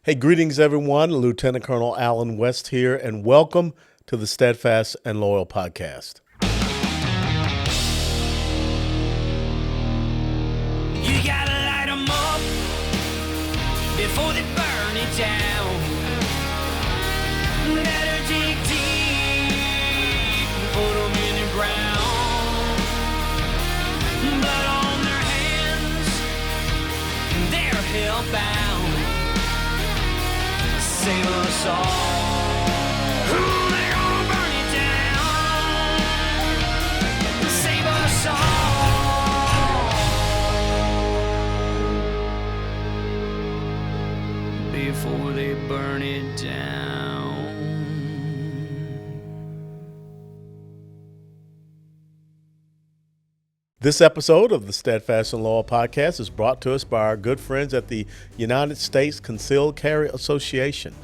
Hey, greetings, everyone. Lieutenant Colonel Alan West here, and welcome to the Steadfast and Loyal podcast. You gotta light 'em up before they burn it down. Better dig deep and put 'em in the ground. Blood on their hands, they're hellbound. Save us all. Ooh, they're gonna burn it down. Save us all before they burn it down. This episode of the Steadfast and Loyal podcast is brought to us by our good friends at the United States Concealed Carry Association.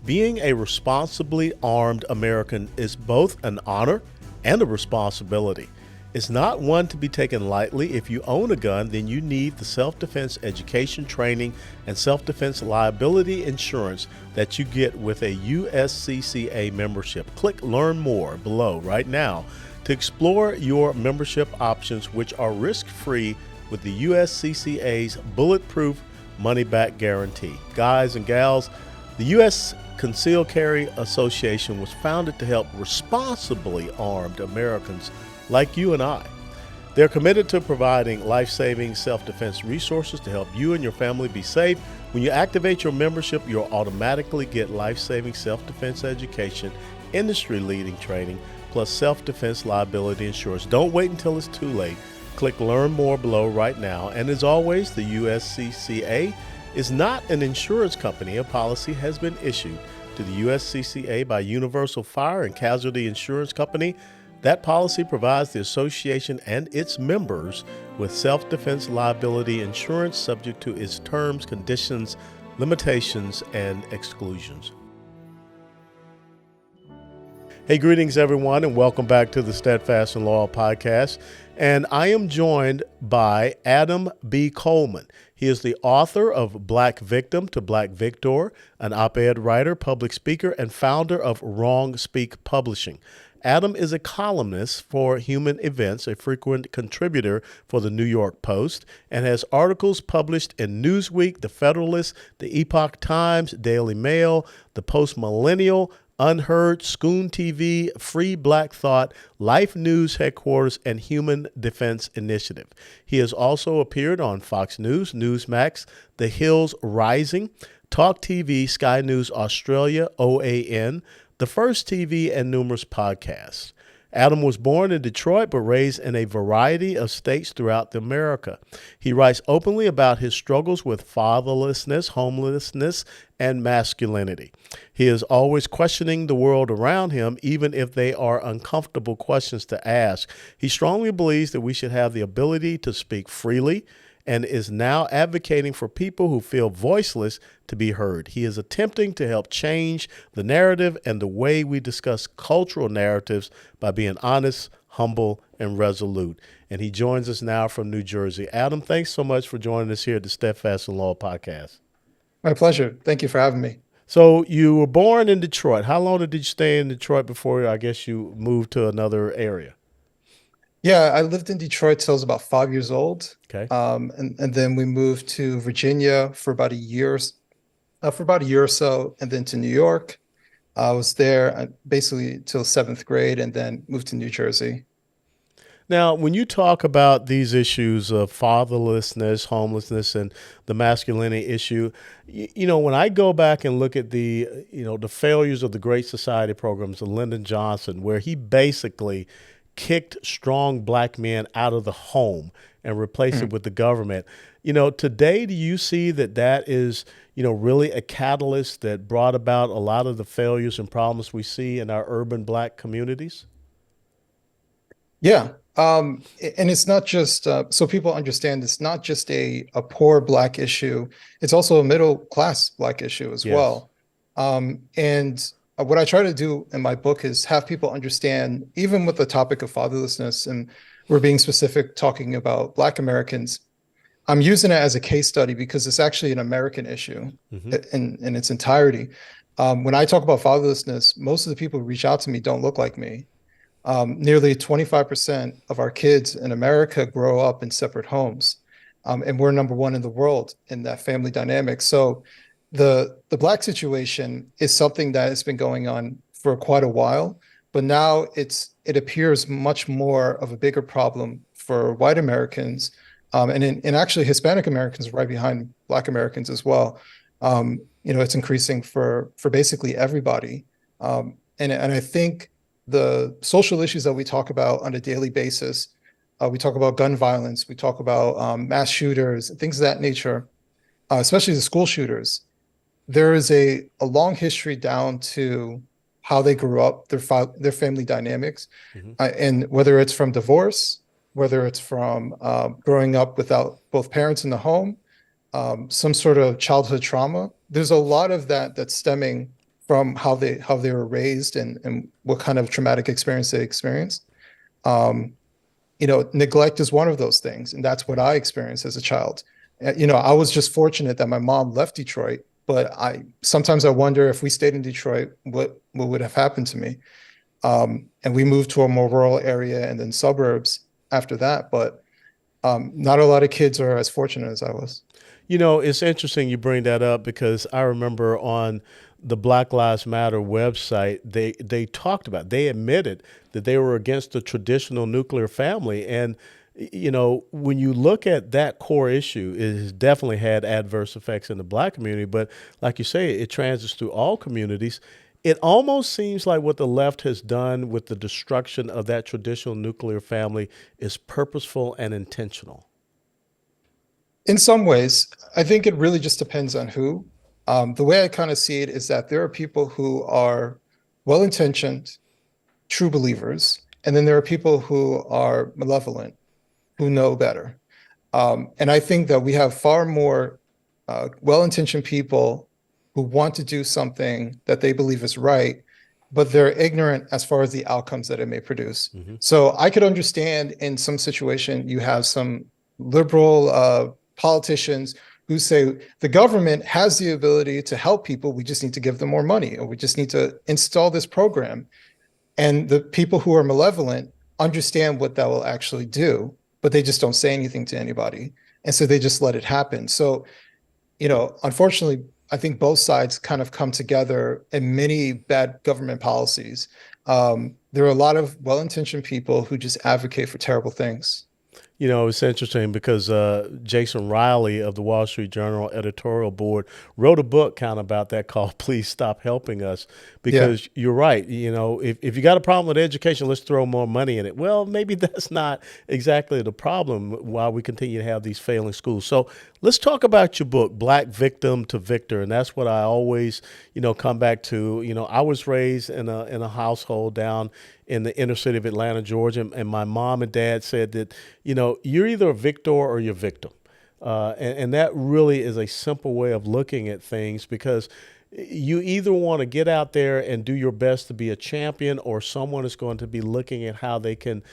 Being a responsibly armed American is both an honor and a responsibility. It's not one to be taken lightly. If you own a gun, then you need the self-defense education training and self-defense liability insurance that you get with a USCCA membership. Click Learn More below right now to explore your membership options, which are risk-free with the USCCA's bulletproof money-back guarantee. Guys and gals, the U.S. Concealed Carry Association was founded to help responsibly armed Americans like you and I. They're committed to providing life-saving self-defense resources to help you and your family be safe. When you activate your membership, you'll automatically get life-saving self-defense education, industry-leading training, plus self-defense liability insurance. Don't wait until it's too late. Click Learn More below right now. And as always, the USCCA is not an insurance company. A policy has been issued to the USCCA by Universal Fire and Casualty Insurance Company. That policy provides the association and its members with self-defense liability insurance subject to its terms, conditions, limitations, and exclusions. Hey, greetings, everyone, and welcome back to the Steadfast and Loyal podcast. And I am joined by Adam B. Coleman. He is the author of Black Victim to Black Victor, an op-ed writer, public speaker, and founder of Wrong Speak Publishing. Adam is a columnist for Human Events, a frequent contributor for the New York Post, and has articles published in Newsweek, The Federalist, The Epoch Times, Daily Mail, The Post Millennial, Unheard, Scoon TV, Free Black Thought, Life News Headquarters, and Human Defense Initiative. He has also appeared on Fox News, Newsmax, The Hills Rising, Talk TV, Sky News Australia, OAN, The First TV, and numerous podcasts. Adam was born in Detroit but raised in a variety of states throughout America. He writes openly about his struggles with fatherlessness, homelessness, and masculinity. He is always questioning the world around him, even if they are uncomfortable questions to ask. He strongly believes that we should have the ability to speak freely and is now advocating for people who feel voiceless to be heard. He is attempting to help change the narrative and the way we discuss cultural narratives by being honest, humble, and resolute. And he joins us now from New Jersey. Adam, thanks so much for joining us here at the Steadfast and Loyal podcast. My pleasure. Thank you for having me. So you were born in Detroit. How long did you stay in Detroit before, I guess, you moved to another area? Yeah, I lived in Detroit till I was about 5 years old. Okay. And then we moved to Virginia for about a year or so, and then to New York. I was there basically till 7th grade, and then moved to New Jersey. Now, when you talk about these issues of fatherlessness, homelessness, and the masculinity issue, when I go back and look at the failures of the Great Society programs of Lyndon Johnson, where he basically kicked strong black men out of the home and replaced it with the government. Today, do you see that is, really a catalyst that brought about a lot of the failures and problems we see in our urban black communities? Yeah. And it's not just, so people understand, it's not just a poor black issue. It's also a middle class black issue as well. And what I try to do in my book is have people understand, even with the topic of fatherlessness, and we're being specific talking about Black Americans, I'm using it as a case study because it's actually an American issue in its entirety. When I talk about fatherlessness, most of the people who reach out to me don't look like me. Nearly 25% of our kids in America grow up in separate homes. And we're number one in the world in that family dynamic. So the Black situation is something that has been going on for quite a while, but now it appears much more of a bigger problem for white Americans, and actually Hispanic Americans right behind Black Americans as well. It's increasing for basically everybody. And I think the social issues that we talk about on a daily basis, we talk about gun violence, we talk about mass shooters, things of that nature, especially the school shooters. There is a long history down to how they grew up, their family dynamics, and whether it's from divorce, whether it's from growing up without both parents in the home, some sort of childhood trauma. There's a lot of that that's stemming from how they were raised and what kind of traumatic experience they experienced. Neglect is one of those things, and that's what I experienced as a child. I was just fortunate that my mom left Detroit, but sometimes I wonder if we stayed in Detroit, what would have happened to me. And we moved to a more rural area and then suburbs after that, but not a lot of kids are as fortunate as I was. It's interesting you bring that up because I remember on the Black Lives Matter website, they talked about, they admitted that they were against the traditional nuclear family. And, when you look at that core issue, it has definitely had adverse effects in the Black community. But like you say, it transits through all communities. It almost seems like what the left has done with the destruction of that traditional nuclear family is purposeful and intentional. In some ways, I think it really just depends on who. The way I kind of see it is that there are people who are well-intentioned, true believers, and then there are people who are malevolent, who know better. And I think that we have far more well-intentioned people who want to do something that they believe is right, but they're ignorant as far as the outcomes that it may produce. So I could understand in some situation you have some liberal politicians who say the government has the ability to help people. We just need to give them more money, or we just need to install this program. And the people who are malevolent understand what that will actually do, but they just don't say anything to anybody. And so they just let it happen. So, unfortunately, I think both sides kind of come together in many bad government policies. There are a lot of well-intentioned people who just advocate for terrible things. It's interesting because Jason Riley of the Wall Street Journal editorial board wrote a book kind of about that called Please Stop Helping Us, because you're right. If you got a problem with education, let's throw more money in it. Well, maybe that's not exactly the problem while we continue to have these failing schools. So let's talk about your book, Black Victim to Victor. And that's what I always, come back to. I was raised in a household down in the inner city of Atlanta, Georgia. And my mom and dad said that, you're either a victor or you're a victim. And that really is a simple way of looking at things, because you either want to get out there and do your best to be a champion, or someone is going to be looking at how they can,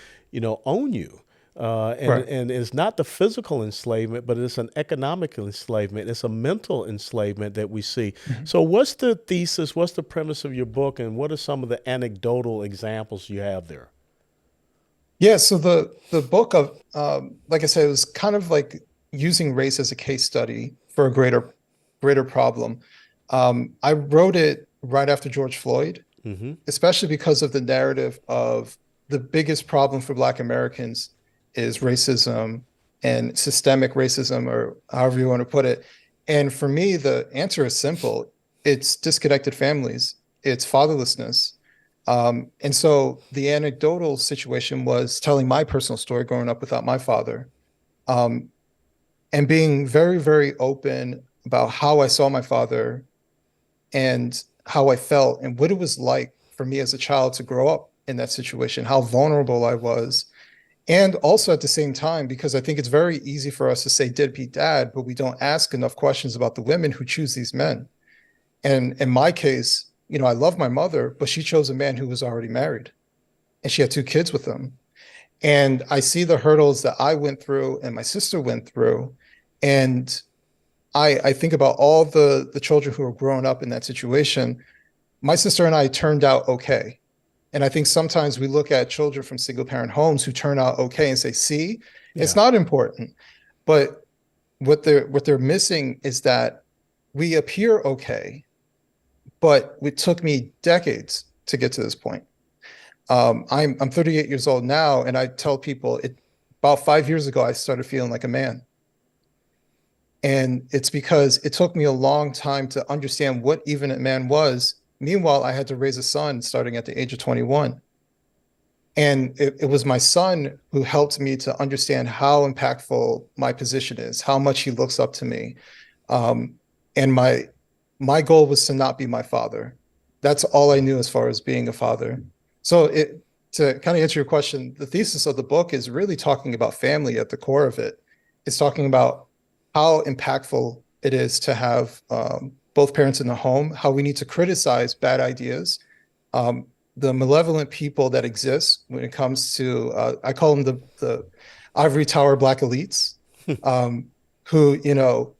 own you. And it's not the physical enslavement, but it's an economic enslavement. It's a mental enslavement that we see. So what's the thesis? What's the premise of your book? And what are some of the anecdotal examples you have there? Yeah, so the book of, like I said, it was kind of like using race as a case study for a greater problem. I wrote it right after George Floyd, especially because of the narrative of the biggest problem for Black Americans is racism and systemic racism, or however you want to put it. And for me, the answer is simple. It's disconnected families. It's fatherlessness. And so the anecdotal situation was telling my personal story growing up without my father, and being very, very open about how I saw my father and how I felt and what it was like for me as a child to grow up in that situation, how vulnerable I was. And also at the same time, because I think it's very easy for us to say deadbeat dad, but we don't ask enough questions about the women who choose these men. And in my case, I love my mother, but she chose a man who was already married, and she had 2 kids with him. And I see the hurdles that I went through and my sister went through. And I think about all the children who are growing up in that situation. My sister and I turned out okay. And I think sometimes we look at children from single parent homes who turn out okay and say, see, it's not important. But what they're missing is that we appear okay, but it took me decades to get to this point. I'm 38 years old now, and I tell people about 5 years ago I started feeling like a man. And it's because it took me a long time to understand what even a man was. Meanwhile, I had to raise a son starting at the age of 21. And it was my son who helped me to understand how impactful my position is, how much he looks up to me. And my goal was to not be my father. That's all I knew as far as being a father. So to kind of answer your question, the thesis of the book is really talking about family at the core of it. It's talking about how impactful it is to have both parents in the home, how we need to criticize bad ideas, the malevolent people that exist when it comes to, I call them the ivory tower black elites, who,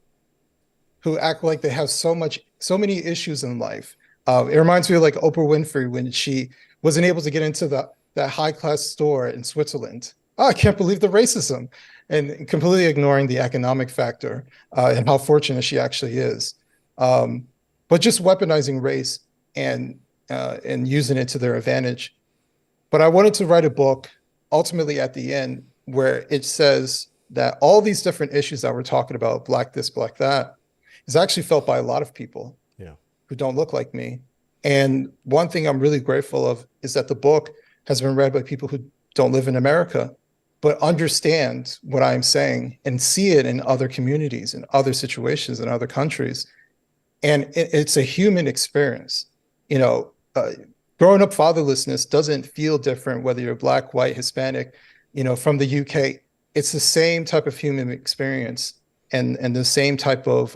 who act like they have so many issues in life. It reminds me of like Oprah Winfrey when she wasn't able to get into that high class store in Switzerland. Oh, I can't believe the racism, and completely ignoring the economic factor and how fortunate she actually is. But just weaponizing race and using it to their advantage. But I wanted to write a book ultimately at the end where it says that all these different issues that we're talking about, black this, black that, is actually felt by a lot of people who don't look like me. And one thing I'm really grateful of is that the book has been read by people who don't live in America, but understand what I'm saying and see it in other communities, in other situations, in other countries. And it's a human experience. Growing up fatherlessness doesn't feel different whether you're black, white, Hispanic, from the UK. It's the same type of human experience and the same type of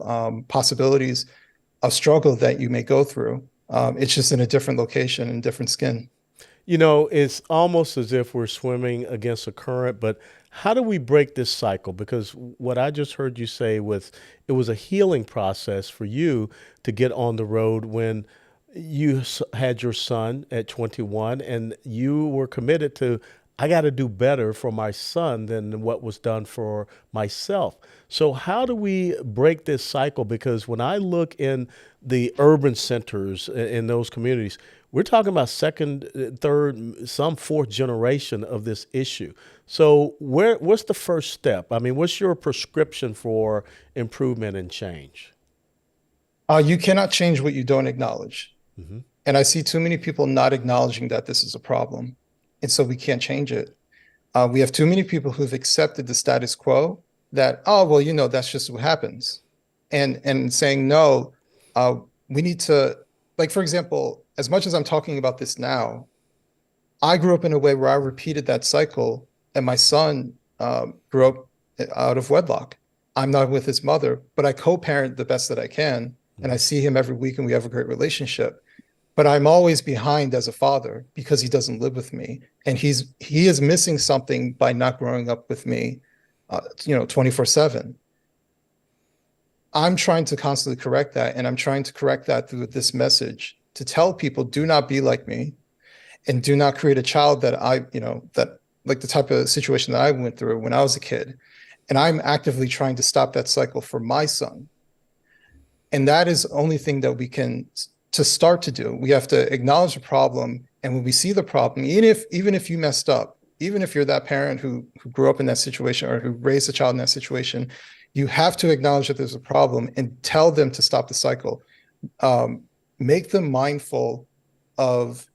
possibilities of struggle that you may go through. It's just in a different location and different skin. It's almost as if we're swimming against a current, but how do we break this cycle? Because what I just heard you say it was a healing process for you to get on the road when you had your son at 21 and you were committed to, I got to do better for my son than what was done for myself. So how do we break this cycle? Because when I look in the urban centers in those communities, we're talking about second, third, some fourth generation of this issue. So what's the first step? I mean, what's your prescription for improvement and change? You cannot change what you don't acknowledge. Mm-hmm. And I see too many people not acknowledging that this is a problem. And so we can't change it. We have too many people who've accepted the status quo that, oh, well, that's just what happens. And saying, no, we need to, like, for example, as much as I'm talking about this now, I grew up in a way where I repeated that cycle, and my son grew up out of wedlock. I'm not with his mother, but I co-parent the best that I can, and I see him every week, and we have a great relationship. But I'm always behind as a father because he doesn't live with me, and he is missing something by not growing up with me, 24/7. I'm trying to constantly correct that, and I'm trying to correct that through this message to tell people, do not be like me, and do not create a child that that like the type of situation that I went through when I was a kid. And I'm actively trying to stop that cycle for my son. And that is the only thing that we can to start to do. We have to acknowledge the problem. And when we see the problem, even if you messed up, even if you're that parent who grew up in that situation or who raised a child in that situation, you have to acknowledge that there's a problem and tell them to stop the cycle. Make them mindful of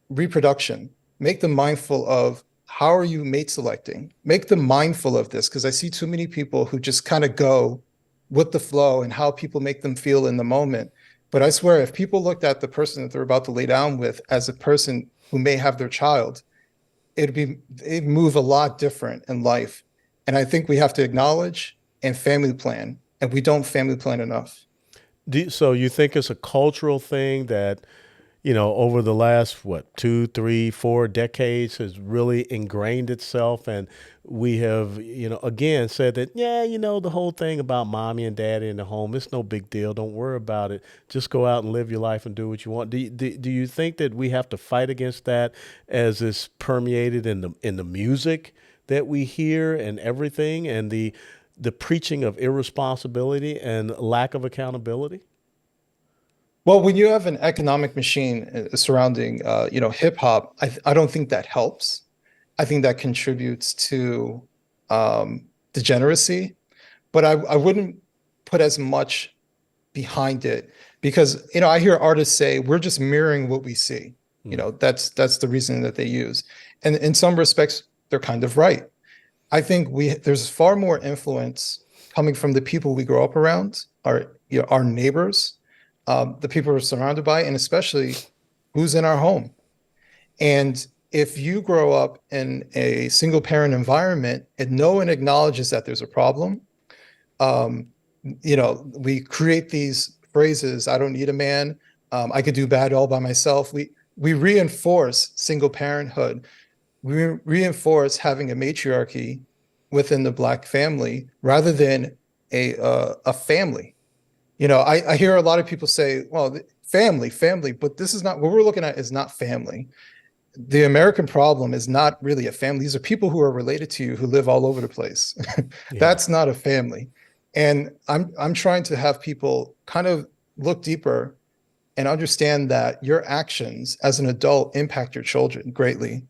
reproduction. Make them mindful of how are you mate selecting. Make them mindful of this, because I see too many people who just kind of go with the flow and how people make them feel in the moment. But I swear, if people looked at the person that they're about to lay down with as a person who may have their child, it'd move a lot different in life. And I think we have to acknowledge and family plan, and we don't family plan enough. So you think it's a cultural thing that, over the last, what, 2, 3, 4 decades has really ingrained itself. And we have, again said that, yeah, the whole thing about mommy and daddy in the home, it's no big deal. Don't worry about it. Just go out and live your life and do what you want. Do you think that we have to fight against that as it's permeated in the music that we hear and everything, and the preaching of irresponsibility and lack of accountability? Well, when you have an economic machine surrounding, hip hop, I don't think that helps. I think that contributes to degeneracy, but I wouldn't put as much behind it because, I hear artists say we're just mirroring what we see. That's the reason that they use. And in some respects, they're kind of right. I think there's far more influence coming from the people we grow up around, our neighbors, the people we're surrounded by, and especially who's in our home. And if you grow up in a single parent environment and no one acknowledges that there's a problem, we create these phrases, I don't need a man, I could do bad all by myself. We reinforce single parenthood. We reinforce having a matriarchy within the Black family rather than a family. I hear a lot of people say, well, family, but this is not what we're looking at is not family. The American problem is not really a family. These are people who are related to you who live all over the place. That's not a family. And I'm trying to have people kind of look deeper and understand that your actions as an adult impact your children greatly.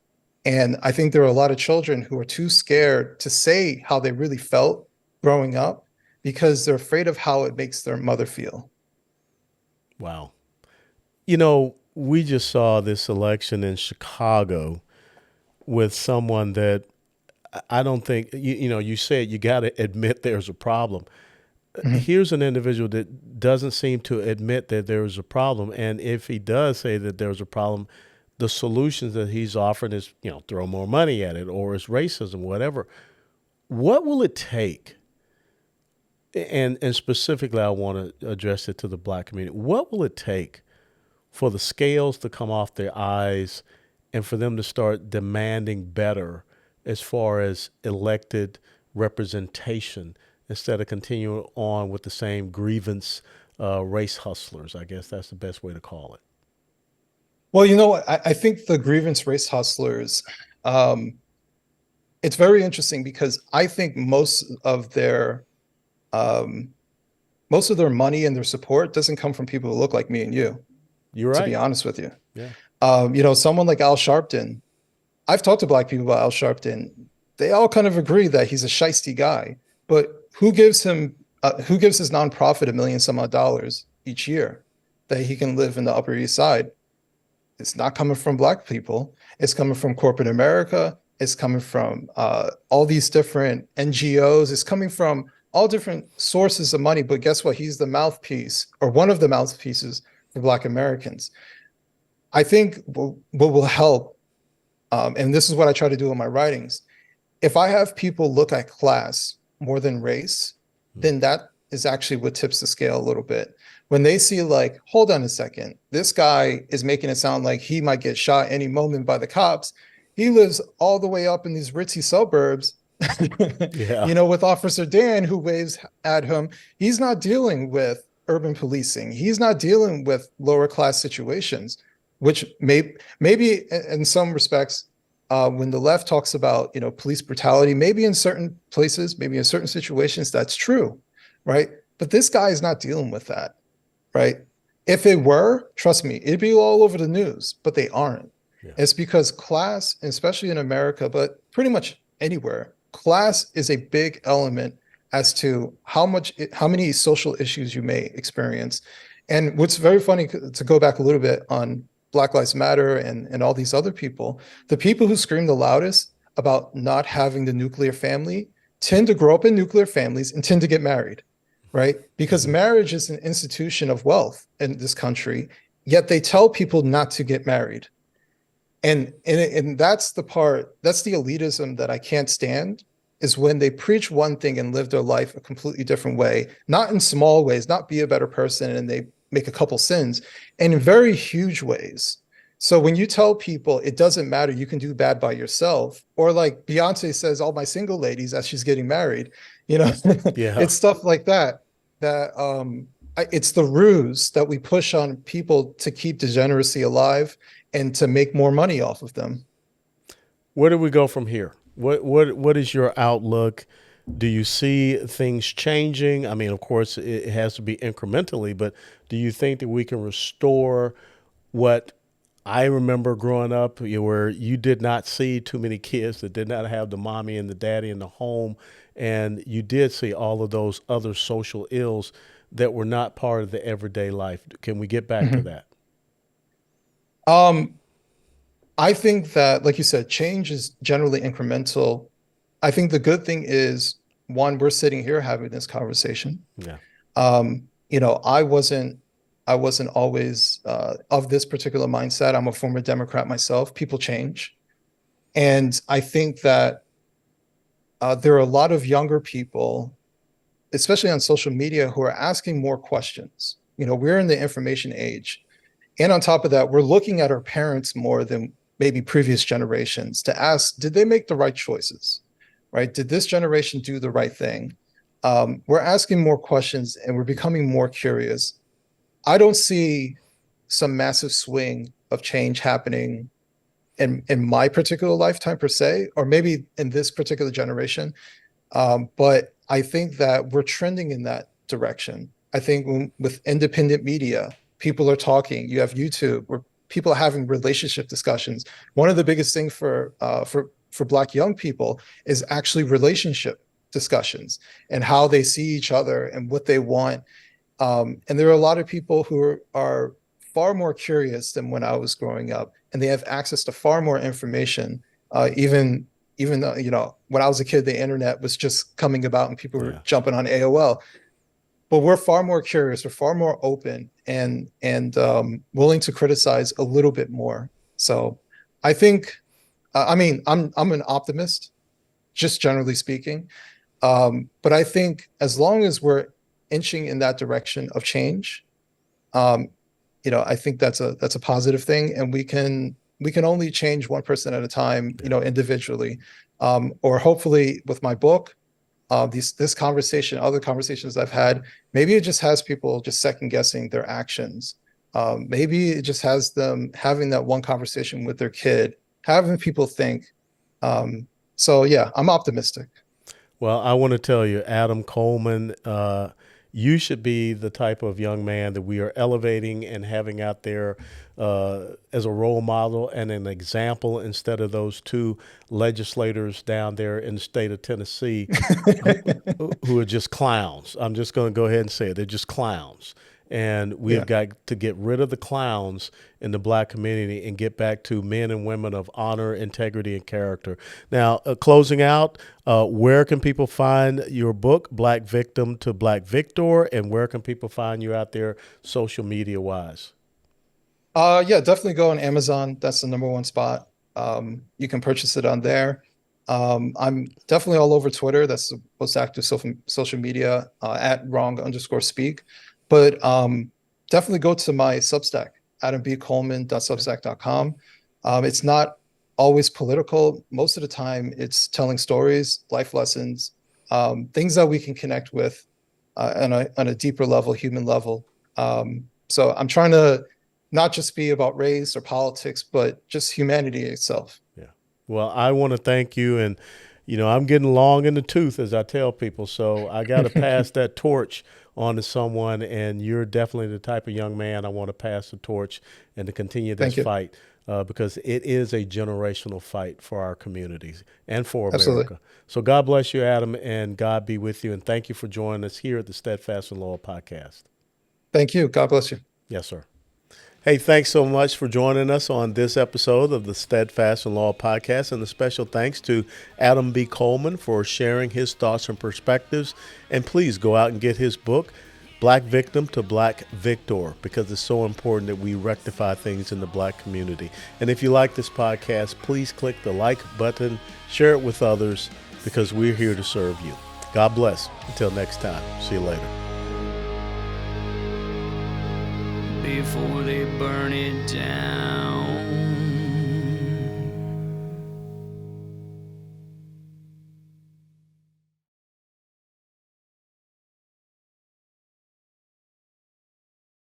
And I think there are a lot of children who are too scared to say how they really felt growing up because they're afraid of how it makes their mother feel. Wow. We just saw this election in Chicago with someone that I don't think, you said you got to admit there's a problem. Mm-hmm. Here's an individual that doesn't seem to admit that there's a problem. And if he does say that there's a problem, the solutions that he's offering is, throw more money at it or it's racism, whatever. What will it take? And specifically, I want to address it to the Black community. What will it take for the scales to come off their eyes and for them to start demanding better as far as elected representation instead of continuing on with the same grievance race hustlers? I guess that's the best way to call it. Well, I think the grievance race hustlers, it's very interesting because I think most of their money and their support doesn't come from people who look like me and you. You're right. To be honest with you. Yeah. Someone like Al Sharpton, I've talked to Black people about Al Sharpton. They all kind of agree that he's a shiesty guy, but who gives his nonprofit $1 million some odd dollars each year that he can live in the Upper East Side? It's not coming from Black people. It's coming from corporate America. It's coming from all these different NGOs. It's coming from all different sources of money. But guess what? He's the mouthpiece or one of the mouthpieces for Black Americans. I think what will help, and this is what I try to do in my writings, if I have people look at class more than race, then that is actually what tips the scale a little bit. When they see like, hold on a second, this guy is making it sound like he might get shot any moment by the cops. He lives all the way up in these ritzy suburbs, with Officer Dan who waves at him. He's not dealing with urban policing. He's not dealing with lower class situations, which maybe in some respects, when the left talks about, police brutality, maybe in certain places, maybe in certain situations, that's true, right? But this guy is not dealing with that, right? If it were, trust me, it'd be all over the news, but they aren't. Yeah. It's because class, especially in America, but pretty much anywhere, class is a big element as to how many social issues you may experience. And what's very funny, to go back a little bit on Black Lives Matter and all these other people, the people who scream the loudest about not having the nuclear family tend to grow up in nuclear families and tend to get married, right? Because marriage is an institution of wealth in this country, yet they tell people not to get married. And that's the elitism that I can't stand, is when they preach one thing and live their life a completely different way, not in small ways, not be a better person, and they make a couple sins, and in very huge ways. So when you tell people it doesn't matter, you can do bad by yourself, or like Beyonce says, all my single ladies as she's getting married, Yeah. it's stuff like that, it's the ruse that we push on people to keep degeneracy alive and to make more money off of them. Where do we go from here? What is your outlook? Do you see things changing? I mean, of course, it has to be incrementally, but do you think that we can restore what I remember growing up, where you did not see too many kids that did not have the mommy and the daddy in the home, and you did see all of those other social ills that were not part of the everyday life? Can we get back to that? I think that, like you said, change is generally incremental. I think the good thing is, one, we're sitting here having this conversation. Yeah. I wasn't always of this particular mindset. I'm a former Democrat myself. People change. And I think that there are a lot of younger people, especially on social media, who are asking more questions. We're in the information age. And on top of that, we're looking at our parents more than maybe previous generations to ask, did they make the right choices? Right? Did this generation do the right thing? We're asking more questions and we're becoming more curious. I don't see some massive swing of change happening in my particular lifetime per se, or maybe in this particular generation. But I think that we're trending in that direction. I think with independent media, people are talking. You have YouTube where people are having relationship discussions. One of the biggest things for Black young people is actually relationship discussions and how they see each other and what they want. And there are a lot of people who are far more curious than when I was growing up, and they have access to far more information. Even though, when I was a kid, the internet was just coming about and people were jumping on AOL. But we're far more curious, we're far more open and willing to criticize a little bit more. So I think, I'm an optimist, just generally speaking. But I think as long as we're inching in that direction of change, I think that's a positive thing, and we can only change one person at a time, individually, or hopefully with my book, this conversation, other conversations I've had, maybe it just has people just second guessing their actions. Maybe it just has them having that one conversation with their kid, having people think. So yeah, I'm optimistic. Well, I want to tell you, Adam Coleman, you should be the type of young man that we are elevating and having out there as a role model and an example, instead of those two legislators down there in the state of Tennessee who are just clowns. I'm just going to go ahead and say it. They're just clowns. And we have got to get rid of the clowns in the Black community and get back to men and women of honor, integrity, and character. Now, closing out, where can people find your book, Black Victim to Black Victor, and where can people find you out there social media-wise? Definitely go on Amazon. That's the #1 spot. You can purchase it on there. I'm definitely all over Twitter. That's the most active social media, at wrong_speak. But definitely go to my Substack, adambcoleman.substack.com. It's not always political. Most of the time, it's telling stories, life lessons, things that we can connect with on a deeper level, human level. So I'm trying to not just be about race or politics, but just humanity itself. Yeah. Well, I want to thank you. And, I'm getting long in the tooth, as I tell people. So I got to pass that torch on to someone, and you're definitely the type of young man I want to pass the torch and to continue this fight, because it is a generational fight for our communities and for America. Absolutely. So God bless you, Adam, and God be with you. And thank you for joining us here at the Steadfast and Loyal podcast. Thank you. God bless you. Yes, sir. Hey, thanks so much for joining us on this episode of the Steadfast and Loyal podcast, and a special thanks to Adam B. Coleman for sharing his thoughts and perspectives. And please go out and get his book, Black Victim to Black Victor, because it's so important that we rectify things in the Black community. And if you like this podcast, please click the like button, share it with others, because we're here to serve you. God bless. Until next time. See you later. before they burn it down.